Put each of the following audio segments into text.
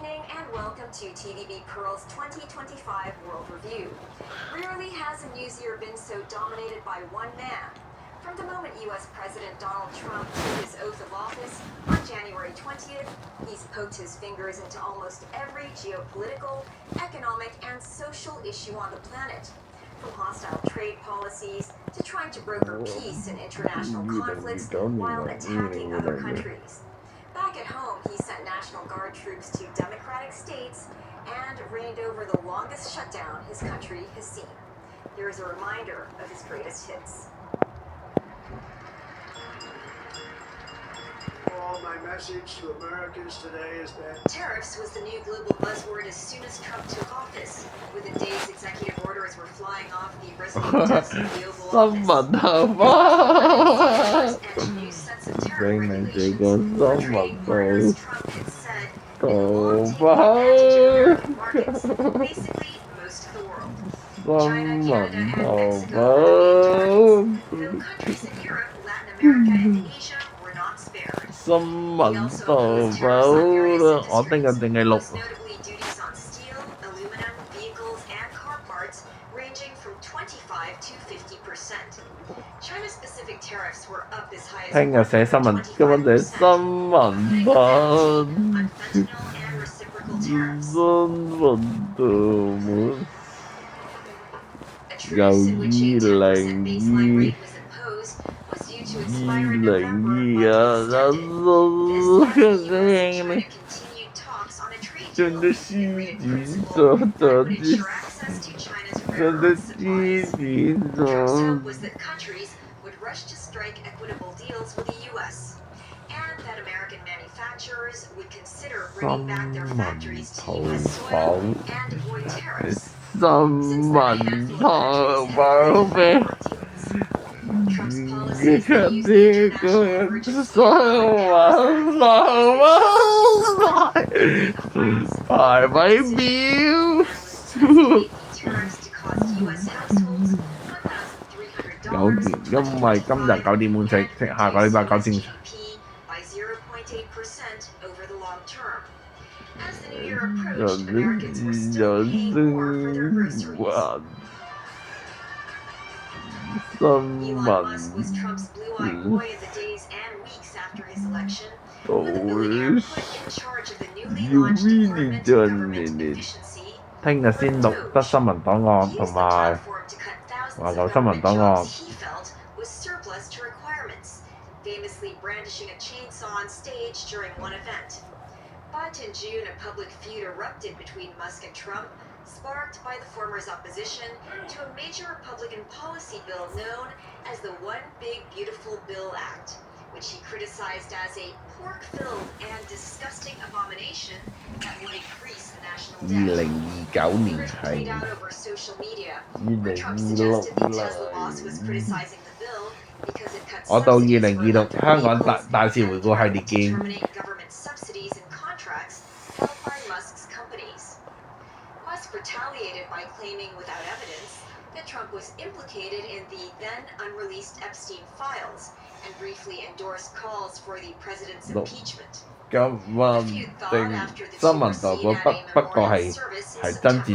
evening and welcome to TVB Pearl's 2025 World Review. Rarely has a news year been so dominated by one man. From the moment U.S. President Donald Trump took his oath of office on January 20th, he's poked his fingers into almost every geopolitical, economic, and social issue on the planet. From hostile trade policies to trying to broker peace in international conflicts while attacking other countries. Back at home, he sent National Guard troops to Democratic states and reigned over the longest shutdown his country has seen. Here is a reminder of his greatest hits. My message to Americans today is that tariffs was the new global buzzword as soon as Trump took office. Within days, executive orders were flying off the resident desk of the Oval Office. And new sets of tariff regulations for trading partners Trump had said belong to advantage of American markets, basically most of the world. China, Canada, and Mexico were the main targets, though countries in Europe, Latin America, and Asia were not spared. He also imposed tariffs on various industries, most notably duties on steel, aluminum, vehicles, and car parts, ranging from 25 to 50%. China-specific tariffs were up as high as 125%, on fentanyl and reciprocal tariffs. A truce in which a 10% baseline rate was imposed was due to expire in November, but extended. This as the U.S. and China continued talks on a trade deal, agreed in principle that would ensure access to China's rare earth supplies. Trump's hope was that countries would rush to strike equitable deals with the U.S. and that American manufacturers would consider bringing back their factories to U.S. soil and avoid tariffs. Since then, a handful of countries have agreed to deals. Trump's policies that use the international emergency tariffs to cost U.S. households $1,300 by 0.8% over the long term. As the new year approached, Americans were still paying more for their groceries. Elon Musk was Trump's blue-eyed boy in the days and weeks after his election, with the billionaire put in charge of the newly launched Department of Government Efficiency, or DOGE. He used the platform to cut thousands of government jobs he felt was surplus to requirements, famously brandishing a chainsaw on stage during one event. But in June, a public feud erupted between Musk and Trump, sparked by the former's opposition to a major Republican policy bill known as the One Big Beautiful Bill Act, which he criticized as a pork-filled and disgusting abomination that would increase the national debt. Rumors played out over social media, where Trump suggested the Tesla boss was criticizing the bill because it cuts subsidies for electric vehicles and threatened to terminate government subsidies and contracts held by Musk's companies. Musk retaliated by claiming without evidence that Trump was implicated in the then unreleased Epstein files and briefly endorsed calls for the president's impeachment. The feud thawed after the two were seen at a memorial service in September.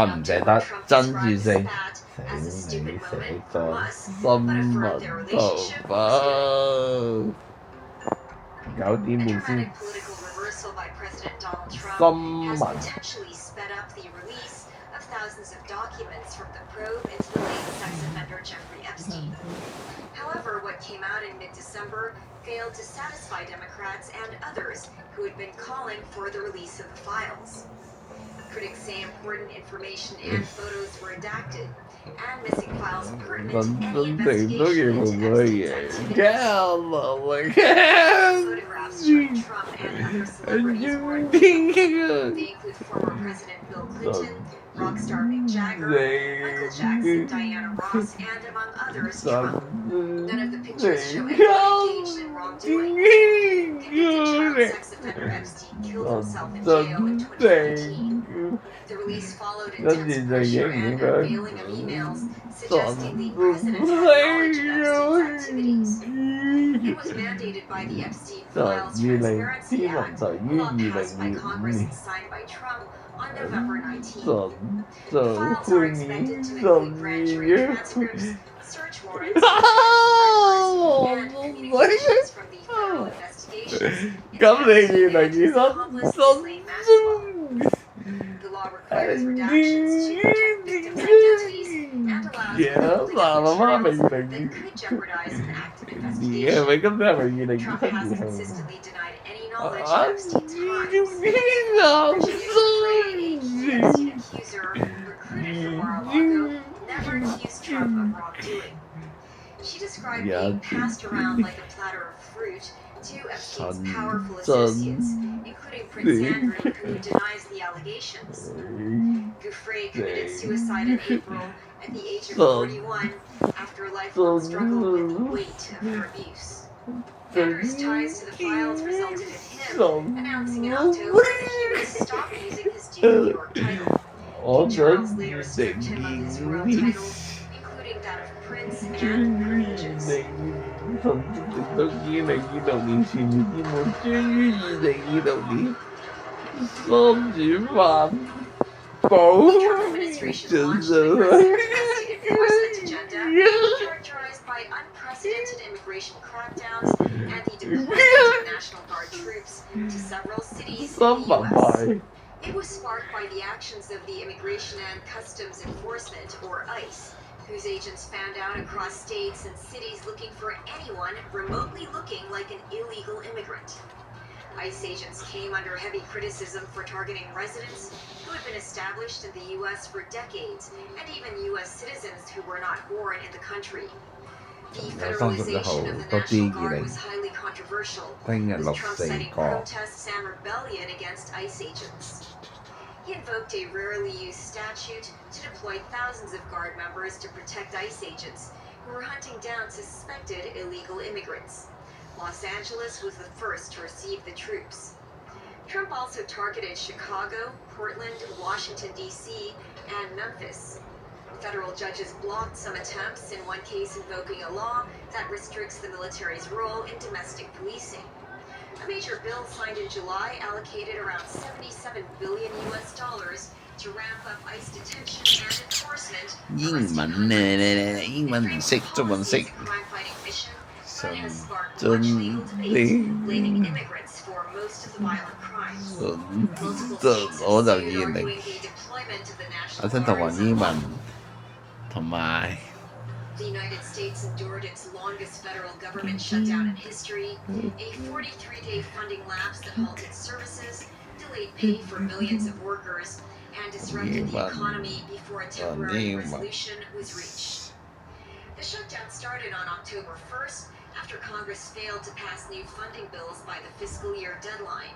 October, Trump described the spat as a stupid moment for Musk, but affirmed their relationship was good. A dramatic political reversal by President Donald Trump has potentially sped up the release of thousands of documents from the probe into the late sex offender Jeffrey Epstein. However, what came out in mid-December failed to satisfy Democrats and others who had been calling for the release of the files. Critics say important information and photos were redacted, and missing files pertinent to any investigation into Epstein's activities. Photographs showing Trump and other celebrities were unveiled. They include former President Bill Clinton, rock star Mick Jagger, Michael Jackson, Diana Ross, and among others, Trump. None of the pictures show anyone engaged in wrongdoing. Convicted child sex offender Epstein killed himself in jail in 2019. The release followed intense pressure and unveiling of emails suggesting the president had knowledge of Epstein's activities. It was mandated by the Epstein Files Transparency Act, a law passed by Congress and signed by Trump on November 19th. The files are expected to include grand jury transcripts, search warrants, and communications from the federal investigations into Epstein and his accomplice Ghislaine Maxwell. The law requires redactions to protect victims' identities and allows withholding of materials that could jeopardize an active investigation. Trump has consistently denied any knowledge of Epstein's crimes. Virginia Giuffre, a key Epstein accuser recruited from Mar-a-Lago, never accused Trump of wrongdoing. She described being passed around like a platter of fruit to Epstein's powerful associates, including Prince Andrew, who denies the allegations. Giuffre committed suicide in April at the age of 41 after a lifelong struggle with the weight of her abuse. Andrew's ties to the files resulted in him announcing in October that he would stop using his Duke New York title. King Charles later stripped him of his royal titles, including that of Prince and Privileges. The Trump administration launched an aggressive domestic enforcement agenda characterized by unprecedented immigration crackdowns and the deployment of National Guard troops to several cities in the U.S. It was sparked by the actions of the Immigration and Customs Enforcement, or ICE, whose agents fanned out across states and cities looking for anyone remotely looking like an illegal immigrant. ICE agents came under heavy criticism for targeting residents who had been established in the U.S. for decades, and even U.S. citizens who were not born in the country. The federalization of the National Guard was highly controversial, with Trump citing protests and rebellion against ICE agents. He invoked a rarely used statute to deploy thousands of Guard members to protect ICE agents who were hunting down suspected illegal immigrants. Los Angeles was the first to receive the troops. Trump also targeted Chicago, Portland, Washington, D.C., and Memphis. Federal judges blocked some attempts, in one case invoking a law that restricts the military's role in domestic policing. A major bill signed in July allocated around $77 billion to ramp up ICE detention and enforcement. Crime-fighting mission but has sparked much legal debate, blaming immigrants for most of the violent crimes. Multiple states have sued, arguing the deployment of the National Guard is unlawful. The United States endured its longest federal government shutdown in history, a 43-day funding lapse that halted services, delayed pay for millions of workers, and disrupted the economy before a temporary resolution was reached. The shutdown started on October 1st after Congress failed to pass new funding bills by the fiscal year deadline.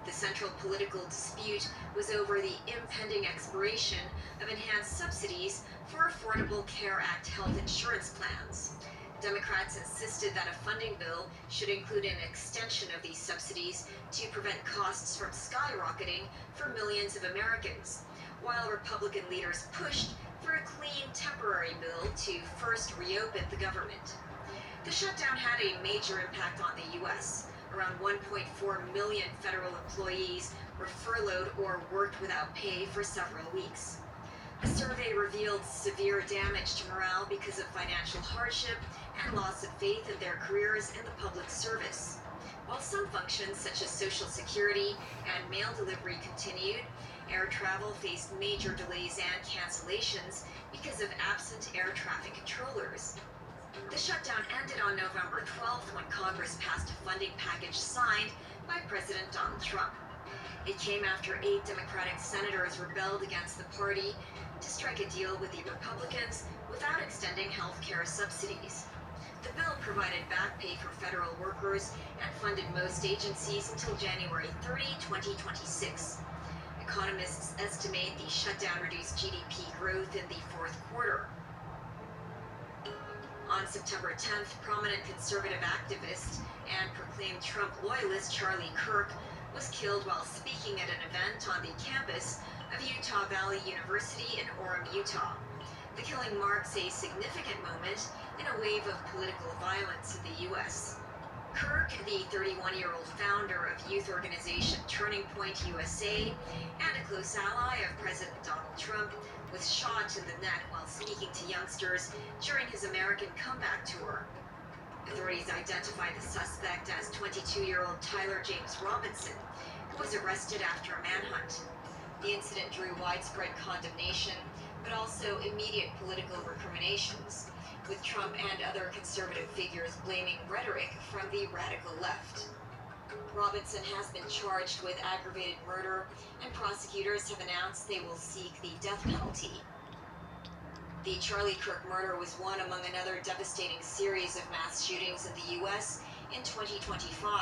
The central political dispute was over the impending expiration of enhanced subsidies for Affordable Care Act health insurance plans. Democrats insisted that a funding bill should include an extension of these subsidies to prevent costs from skyrocketing for millions of Americans, while Republican leaders pushed for a clean temporary bill to first reopen the government. The shutdown had a major impact on the U.S. Around 1.4 million federal employees were furloughed or worked without pay for several weeks. A survey revealed severe damage to morale because of financial hardship and loss of faith in their careers in the public service. While some functions such as Social Security and mail delivery continued, air travel faced major delays and cancellations because of absent air traffic controllers. The shutdown ended on November 12th when Congress passed a funding package signed by President Donald Trump. It came after 8 Democratic senators rebelled against the party to strike a deal with the Republicans without extending health care subsidies. The bill provided back pay for federal workers and funded most agencies until January 30, 2026. Economists estimate the shutdown reduced GDP growth in the fourth quarter. On September 10th, prominent conservative activist and proclaimed Trump loyalist Charlie Kirk was killed while speaking at an event on the campus of Utah Valley University in Orem, Utah. The killing marks a significant moment in a wave of political violence in the U.S. Kirk, the 31-year-old founder of youth organization Turning Point USA and a close ally of President Donald Trump, was shot in the neck while speaking to youngsters during his American comeback tour. Authorities identified the suspect as 22-year-old Tyler James Robinson, who was arrested after a manhunt. The incident drew widespread condemnation, but also immediate political recriminations, with Trump and other conservative figures blaming rhetoric from the radical left. Robinson has been charged with aggravated murder, and prosecutors have announced they will seek the death penalty. The Charlie Kirk murder was one among another devastating series of mass shootings in the U.S. in 2025.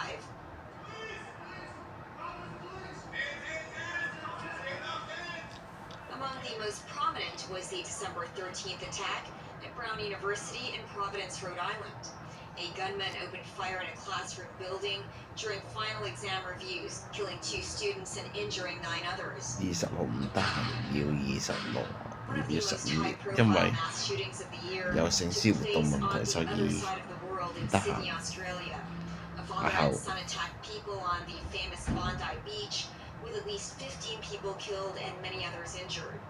Among the most prominent was the December 13th attack at Brown University in Providence, Rhode Island. A gunman opened fire in a classroom building during final exam reviews, killing 2 students and injuring 9 others. 26號唔得閒，要26， One of the 要 most 12， 因 high-profile 為 mass shootings of the year 有性 took 私活動 place 問 on 題，所 the 以 other side of the world in 唔得閒。 Sydney, Australia. A father Wow. and son attacked people on the famous Bondi Beach, with at least 15 people killed and many others injured.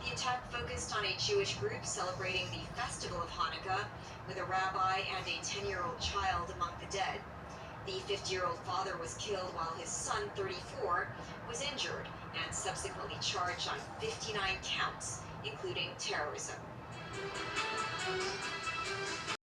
The attack focused on a Jewish group celebrating the festival of Hanukkah, with a rabbi and a 10-year-old child among the dead. The 50-year-old father was killed while his son, 34, was injured and subsequently charged on 59 counts, including terrorism.